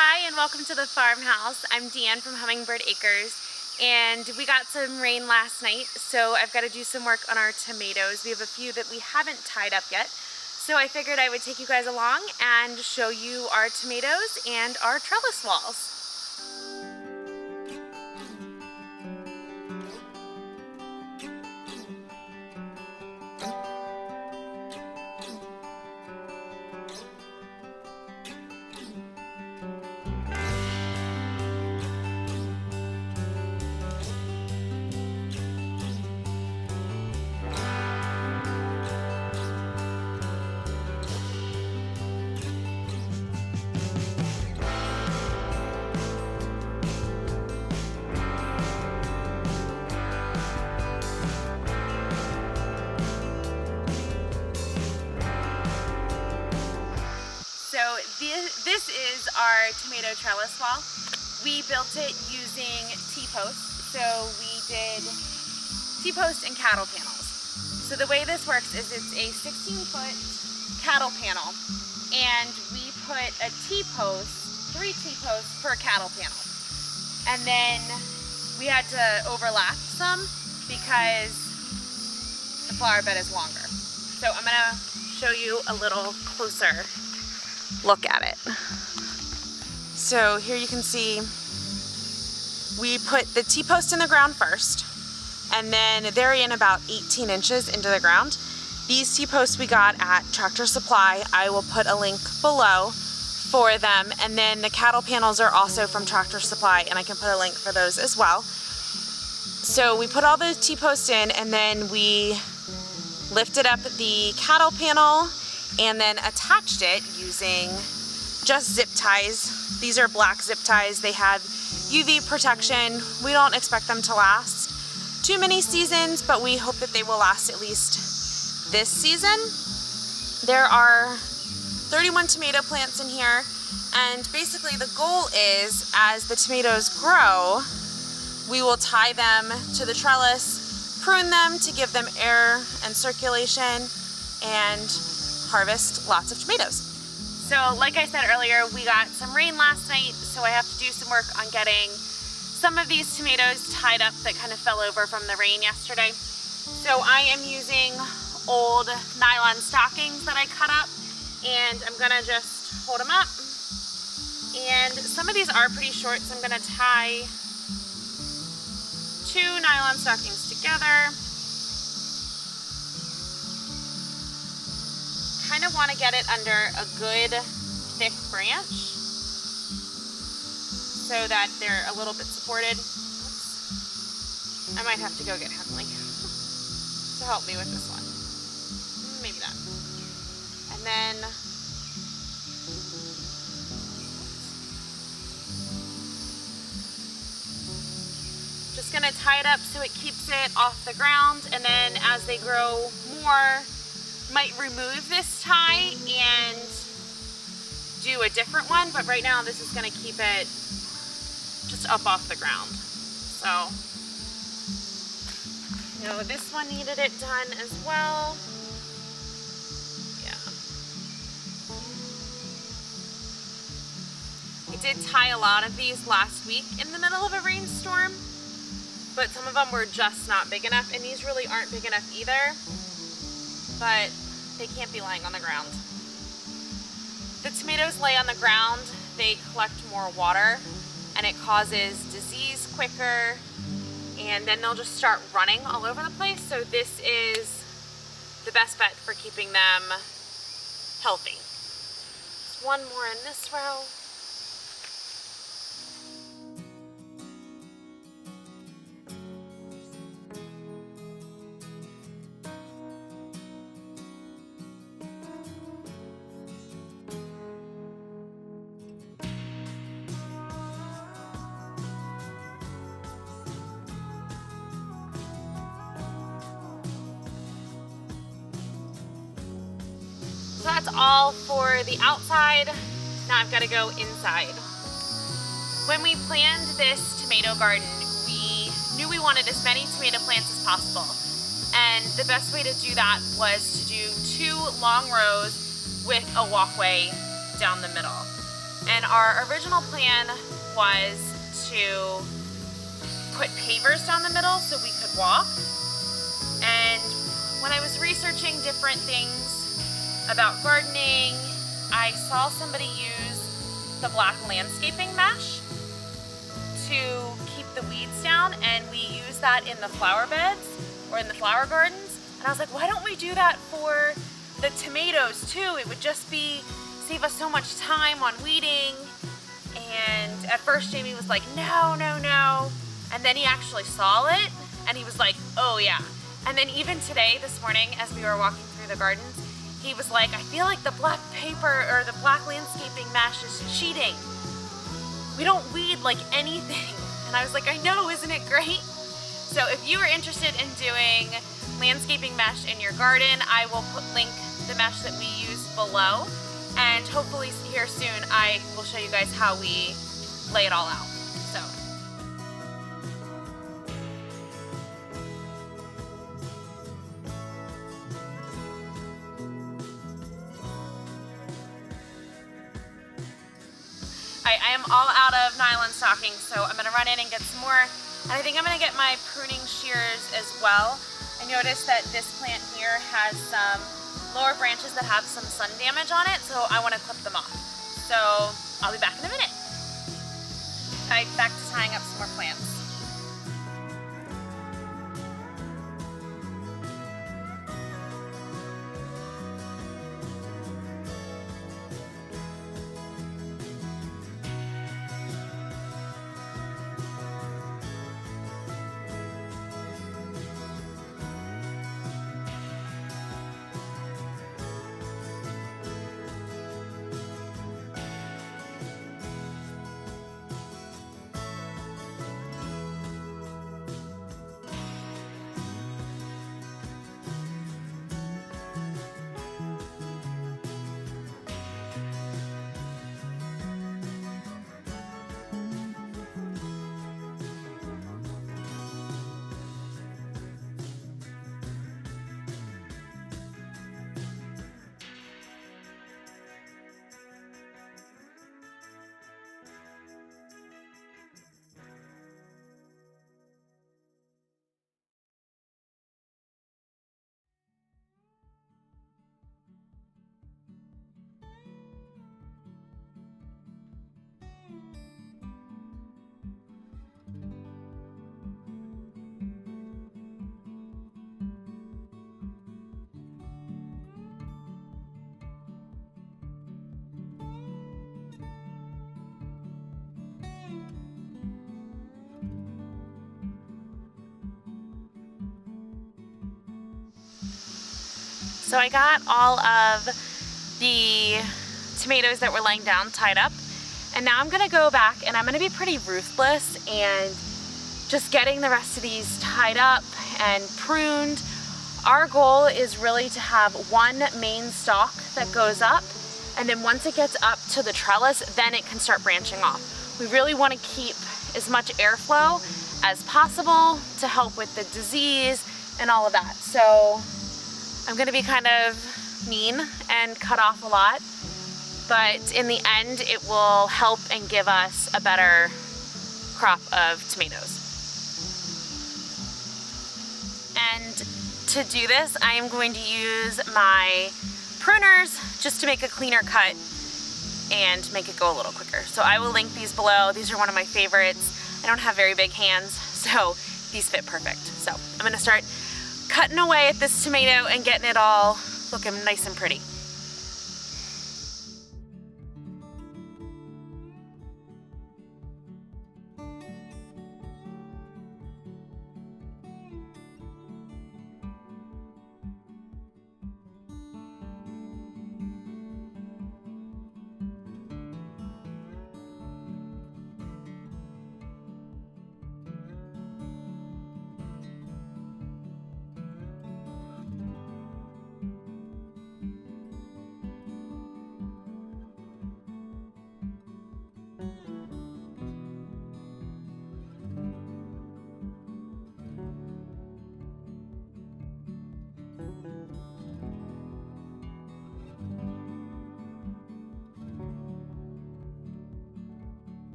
Hi and welcome to the farmhouse. I'm Deanne from Hummingbird Acres, and we got some rain last night, so I've got to do some work on our tomatoes. We have a few that we haven't tied up yet, so I figured I would take you guys along and show you our tomatoes and our trellis walls. So this is our tomato trellis wall. We built it using T-posts. So we did T-post and cattle panels. So the way this works is it's a 16-foot cattle panel, and we put a T-post, 3 T-posts per cattle panel. And then we had to overlap some because the flower bed is longer. So I'm gonna show you a little closer look at it. So here you can see we put the T-post in the ground first, and then they're in about 18 inches into the ground. These T-posts we got at Tractor Supply. I will put a link below for them, and then the cattle panels are also from Tractor Supply, and I can put a link for those as well. So we put all the T-posts in, and then we lifted up the cattle panel and then attached it using just zip ties. These are black zip ties. They have UV protection. We don't expect them to last too many seasons, but we hope that they will last at least this season. There are 31 tomato plants in here, and basically the goal is, as the tomatoes grow, we will tie them to the trellis, prune them to give them air and circulation, and harvest lots of tomatoes. So like I said earlier, we got some rain last night, so I have to do some work on getting some of these tomatoes tied up that kind of fell over from the rain yesterday. So I am using old nylon stockings that I cut up, and I'm gonna just hold them up. And some of these are pretty short, so I'm gonna tie 2 nylon stockings together. Kind of want to get it under a good thick branch so that they're a little bit supported. Oops. I might have to go get Henley to help me with this one. Maybe not. And then just gonna tie it up so it keeps it off the ground, and then as they grow more, might remove this tie and do a different one, but right now this is going to keep it just up off the ground. So, you know, this one needed it done as well. Yeah. I did tie a lot of these last week in the middle of a rainstorm, but some of them were just not big enough, and these really aren't big enough either. But they can't be lying on the ground. The tomatoes lay on the ground, they collect more water, and it causes disease quicker, and then they'll just start running all over the place. So this is the best bet for keeping them healthy. There's one more in this row. So that's all for the outside. Now I've got to go inside. When we planned this tomato garden, we knew we wanted as many tomato plants as possible. And the best way to do that was to do 2 long rows with a walkway down the middle. And our original plan was to put pavers down the middle so we could walk. And when I was researching different things about gardening, I saw somebody use the black landscaping mesh to keep the weeds down, and we use that in the flower beds or in the flower gardens. And I was like, why don't we do that for the tomatoes too? It would just save us so much time on weeding. And at first Jamie was like, no, no, no. And then he actually saw it and he was like, oh yeah. And then even today, this morning, as we were walking through the gardens, he was like, I feel like the black paper or the black landscaping mesh is cheating. We don't weed like anything. And I was like, I know, isn't it great? So if you are interested in doing landscaping mesh in your garden, I will link the mesh that we use below. And hopefully here soon, I will show you guys how we lay it all out. So. I am all out of nylon stockings, so I'm gonna run in and get some more. And I think I'm gonna get my pruning shears as well. I noticed that this plant here has some lower branches that have some sun damage on it, so I wanna clip them off. So I'll be back in a minute. All right, back to tying up some more plants. So I got all of the tomatoes that were laying down tied up, and now I'm gonna go back and I'm gonna be pretty ruthless and just getting the rest of these tied up and pruned. Our goal is really to have one main stalk that goes up, and then once it gets up to the trellis, then it can start branching off. We really want to keep as much airflow as possible to help with the disease and all of that. So I'm gonna be kind of mean and cut off a lot, but in the end, it will help and give us a better crop of tomatoes. And to do this, I am going to use my pruners just to make a cleaner cut and make it go a little quicker. So I will link these below. These are one of my favorites. I don't have very big hands, so these fit perfect. So I'm gonna start cutting away at this tomato and getting it all looking nice and pretty.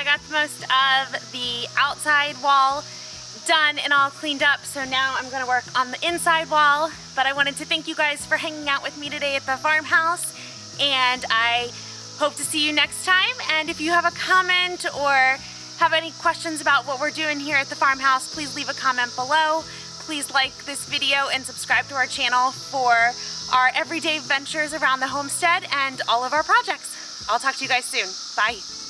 I got the most of the outside wall done and all cleaned up, so now I'm gonna work on the inside wall. But I wanted to thank you guys for hanging out with me today at the farmhouse, and I hope to see you next time. And if you have a comment or have any questions about what we're doing here at the farmhouse, please leave a comment below. Please like this video and subscribe to our channel for our everyday ventures around the homestead and all of our projects. I'll talk to you guys soon. Bye.